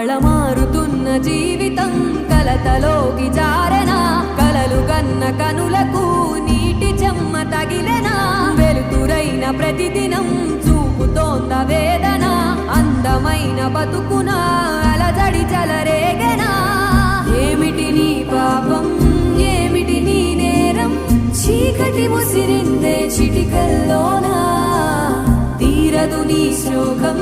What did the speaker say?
కళమారుతున్న జీవితం కలతలోకి జారెనా కలలు కన్న కనులకు నీటి చెమ్మ తగిలెనా వెలుతురైన ప్రతిదినం చూపుతోంద వేదన అందమైన బతుకున అలజడి చలరేగెనా ఏమిటి నీ పాపం ఏమిటి నీ నేరం చీకటి ముసిరిందే చిటికల్లోనా తీరదు నీ శ్లోకం